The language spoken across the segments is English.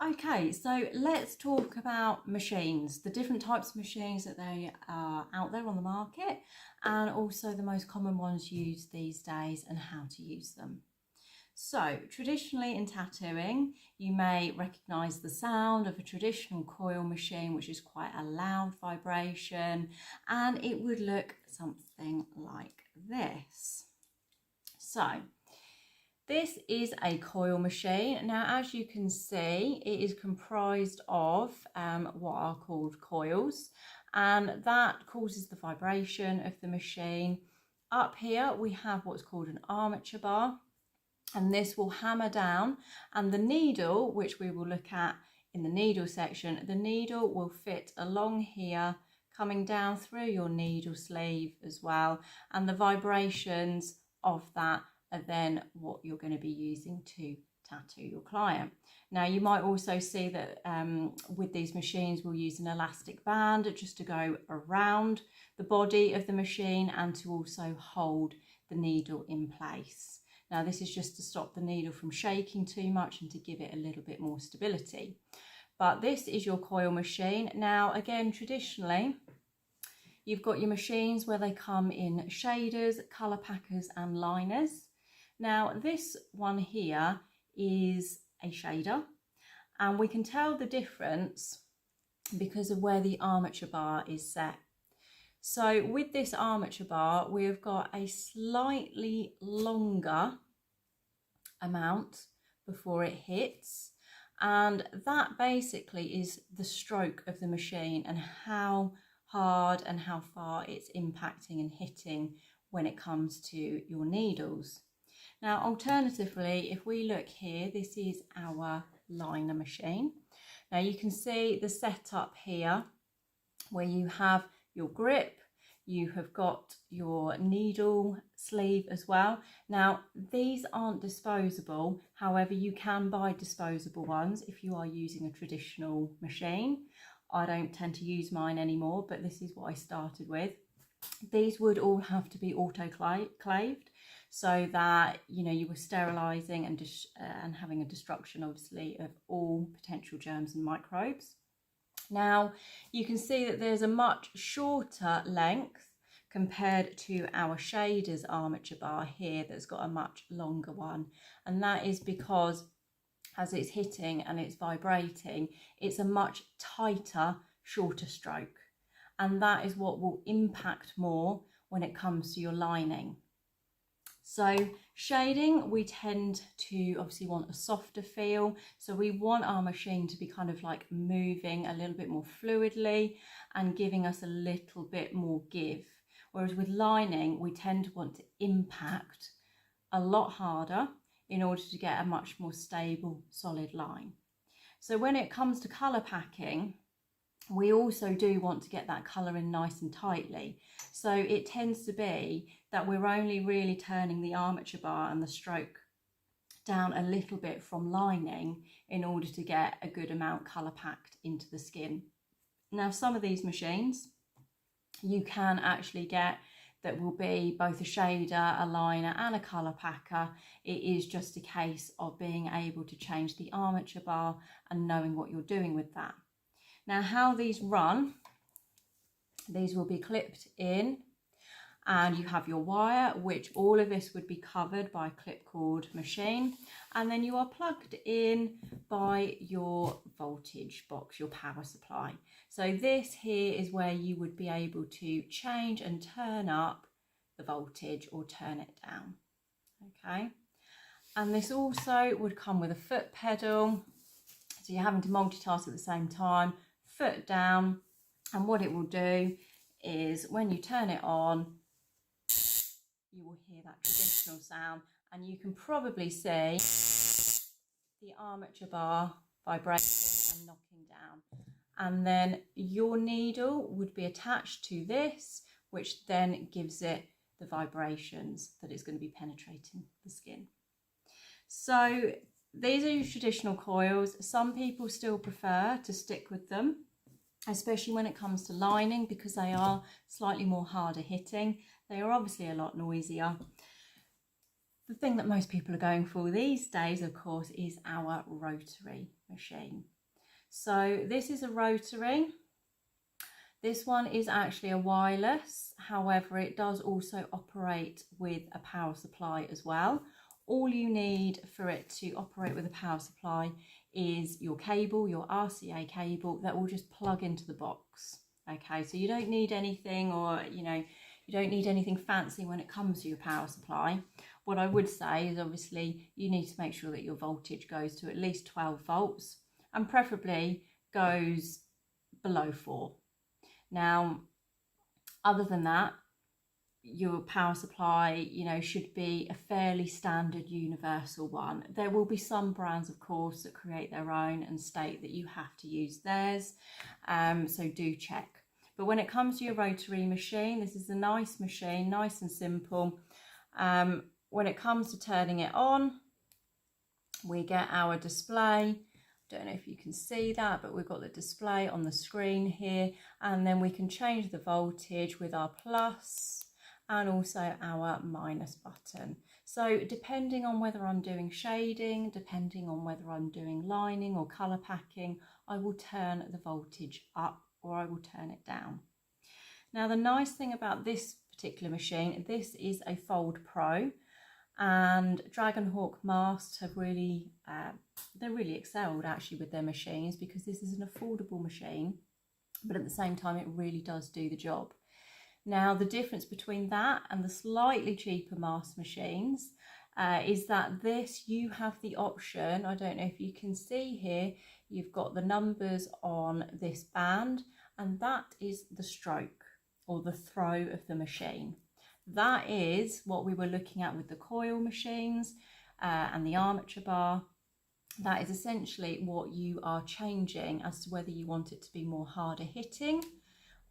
Okay, so let's talk about machines, the different types of machines that they are out there on the market, and also the most common ones used these days and how to use them. So traditionally in tattooing, you may recognise the sound of a traditional coil machine, which is quite a loud vibration, and it would look something like this. So this is a coil machine. Now, as you can see, it is comprised of what are called coils, and that causes the vibration of the machine. Up here, we have what's called an armature bar, and this will hammer down, and the needle, which we will look at in the needle section, the needle will fit along here, coming down through your needle sleeve as well, and the vibrations of that are then what you're going to be using to tattoo your client. Now, you might also see that with these machines, we'll use an elastic band just to go around the body of the machine and to also hold the needle in place. Now, this is just to stop the needle from shaking too much and to give it a little bit more stability. But this is your coil machine. Now, again, traditionally, you've got your machines where they come in shaders, colour packers and liners. Now, this one here is a shader, and we can tell the difference because of where the armature bar is set. So with this armature bar, we have got a slightly longer amount before it hits, and that basically is the stroke of the machine and how hard and how far it's impacting and hitting when it comes to your needles. Now, alternatively, if we look here, this is our liner machine. Now you can see the setup here where you have your grip, you have got your needle sleeve as well. Now, these aren't disposable. However, you can buy disposable ones if you are using a traditional machine. I don't tend to use mine anymore, but this is what I started with. These would all have to be autoclaved so that you were sterilising and having a destruction, obviously, of all potential germs and microbes. Now, you can see that there's a much shorter length compared to our shader's armature bar here that's got a much longer one, and that is because as it's hitting and it's vibrating, it's a much tighter, shorter stroke, and that is what will impact more when it comes to your lining. So shading, we tend to obviously want a softer feel. So we want our machine to be kind of like moving a little bit more fluidly and giving us a little bit more give. Whereas with lining, we tend to want to impact a lot harder in order to get a much more stable, solid line. So when it comes to colour packing, we also do want to get that colour in nice and tightly. So it tends to be that we're only really turning the armature bar and the stroke down a little bit from lining in order to get a good amount colour packed into the skin. Now, some of these machines you can actually get that will be both a shader, a liner and a colour packer. It is just a case of being able to change the armature bar and knowing what you're doing with that. Now, how these run, these will be clipped in, and you have your wire, which all of this would be covered by a clip cord machine, and then you are plugged in by your voltage box, your power supply. So this here is where you would be able to change and turn up the voltage or turn it down. Okay, and this also would come with a foot pedal, so you're having to multitask at the same time. Foot down, and what it will do is when you turn it on, you will hear that traditional sound, and you can probably see the armature bar vibrating and knocking down, and then your needle would be attached to this, which then gives it the vibrations that it's going to be penetrating the skin. So these are your traditional coils. Some people still prefer to stick with them, especially when it comes to lining, because they are slightly more harder hitting. They are obviously a lot noisier. The thing that most people are going for these days, of course, is our rotary machine. So this is a rotary. This one is actually a wireless, however it does also operate with a power supply as well. All you need for it to operate with a power supply is your cable, your RCA cable that will just plug into the box. Okay, so you don't need anything, or you don't need anything fancy when it comes to your power supply. What I would say is obviously you need to make sure that your voltage goes to at least 12 volts and preferably goes below 4. Now, other than that, your power supply, should be a fairly standard universal one. There will be some brands, of course, that create their own and state that you have to use theirs. So do check. But when it comes to your rotary machine, this is a nice machine, nice and simple. When it comes to turning it on, we get our display. Don't know if you can see that, but we've got the display on the screen here, and then we can change the voltage with our plus and also our minus button. So depending on whether I'm doing shading, depending on whether I'm doing lining or colour packing, I will turn the voltage up or I will turn it down. Now the nice thing about this particular machine, this is a Fold Pro, and Dragonhawk Masts have really excelled actually with their machines, because this is an affordable machine, but at the same time it really does do the job. Now the difference between that and the slightly cheaper Mast machines is that this, you have the option, I don't know if you can see here, you've got the numbers on this band, and that is the stroke or the throw of the machine. That is what we were looking at with the Coil machines and the armature bar. That is essentially what you are changing as to whether you want it to be more harder hitting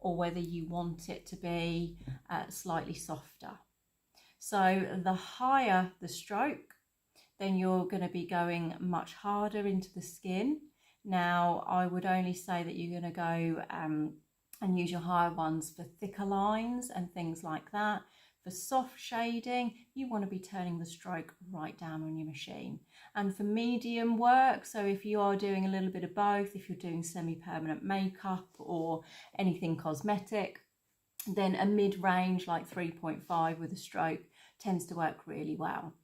or whether you want it to be slightly softer. So the higher the stroke, then you're going to be going much harder into the skin. Now, I would only say that you're going to go and use your higher ones for thicker lines and things like that. For soft shading, you want to be turning the stroke right down on your machine. And for medium work, so if you are doing a little bit of both, if you're doing semi-permanent makeup or anything cosmetic, then a mid-range like 3.5 with a stroke tends to work really well.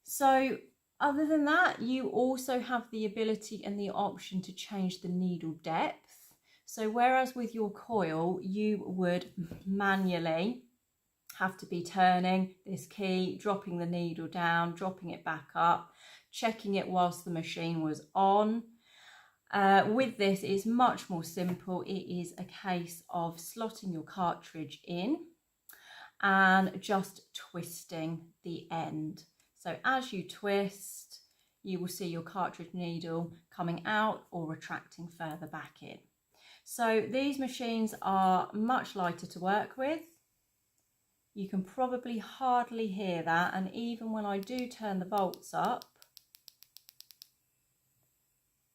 So other than that, you also have the ability and the option to change the needle depth. So whereas with your Coil, you would manually have to be turning this key, dropping the needle down, dropping it back up, checking it whilst the machine was on. With this, it's much more simple. It is a case of slotting your cartridge in and just twisting the end. So as you twist, you will see your cartridge needle coming out or retracting further back in. So these machines are much lighter to work with. You can probably hardly hear that, and even when I do turn the volts up,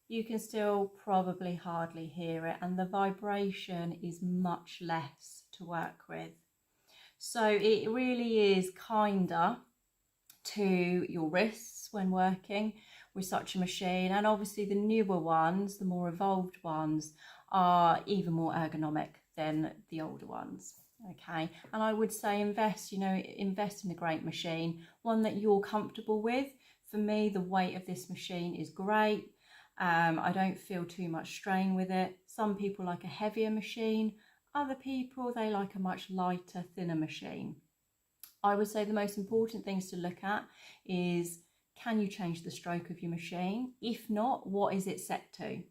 you can still probably hardly hear it, and the vibration is much less to work with. So it really is kinder to your wrists when working with such a machine, and obviously the newer ones, the more evolved ones, are even more ergonomic than the older ones. Okay, and I would say invest in a great machine, one that you're comfortable with. For me, the weight of this machine is great. I don't feel too much strain with it. Some people like a heavier machine. Other people, they like a much lighter, thinner machine. I would say the most important things to look at is, can you change the stroke of your machine? If not, what is it set to?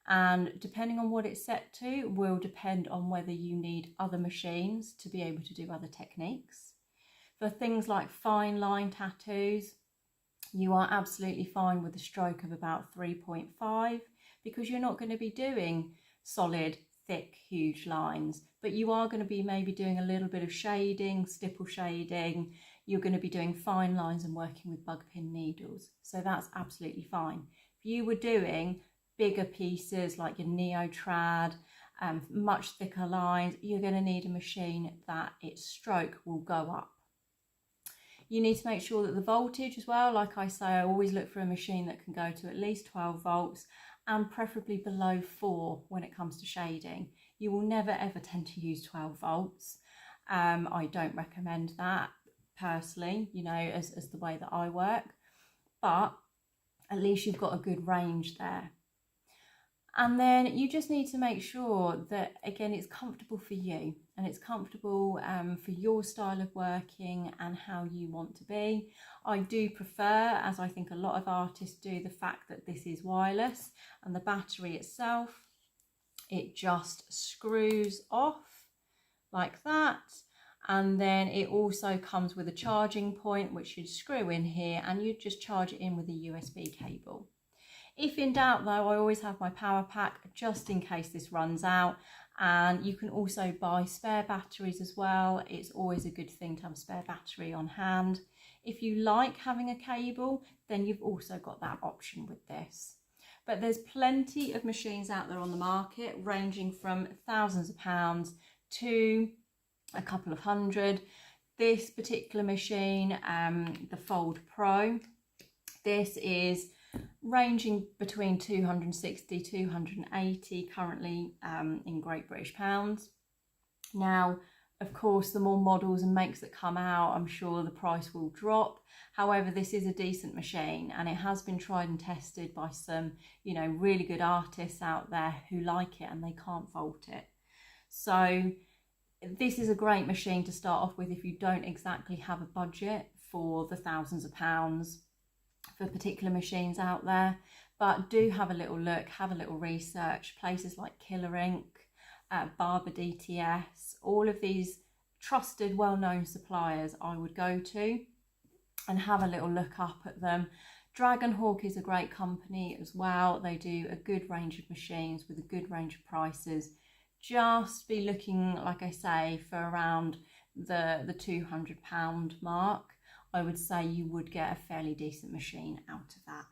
And depending on what it's set to will depend on whether you need other machines to be able to do other techniques. For things like fine line tattoos, you are absolutely fine with a stroke of about 3.5 because you're not going to be doing solid, thick, huge lines, but you are going to be maybe doing a little bit of shading, stipple shading. You're going to be doing fine lines and working with bug pin needles. So that's absolutely fine. If you were doing bigger pieces like your neo-trad, much thicker lines, you're going to need a machine that its stroke will go up. You need to make sure that the voltage as well, like I say, I always look for a machine that can go to at least 12 volts and preferably below 4 when it comes to shading. You will never ever tend to use 12 volts. I don't recommend that personally, you know, as the way that I work, but at least you've got a good range there. And then you just need to make sure that, again, it's comfortable for you and it's comfortable for your style of working and how you want to be. I do prefer, as I think a lot of artists do, the fact that this is wireless and the battery itself, it just screws off like that. And then it also comes with a charging point, which you'd screw in here and you'd just charge it in with a USB cable. If in doubt though, I always have my power pack just in case this runs out, and you can also buy spare batteries as well. It's always a good thing to have a spare battery on hand. If you like having a cable, then you've also got that option with this. But there's plenty of machines out there on the market, ranging from thousands of pounds to a couple of hundred. This particular machine, the Fold Pro, this is ranging between 260, 280 currently in Great British pounds. Now, of course, the more models and makes that come out, I'm sure the price will drop. However, this is a decent machine and it has been tried and tested by some, you know, really good artists out there who like it and they can't fault it. So this is a great machine to start off with if you don't exactly have a budget for the thousands of pounds for particular machines out there. But do have a little look, have a little research. Places like Killer Ink, Barber DTS, all of these trusted, well-known suppliers I would go to and have a little look up at them. Dragonhawk is a great company as well. They do a good range of machines with a good range of prices. Just be looking, like I say, for around the £200 mark. I would say you would get a fairly decent machine out of that.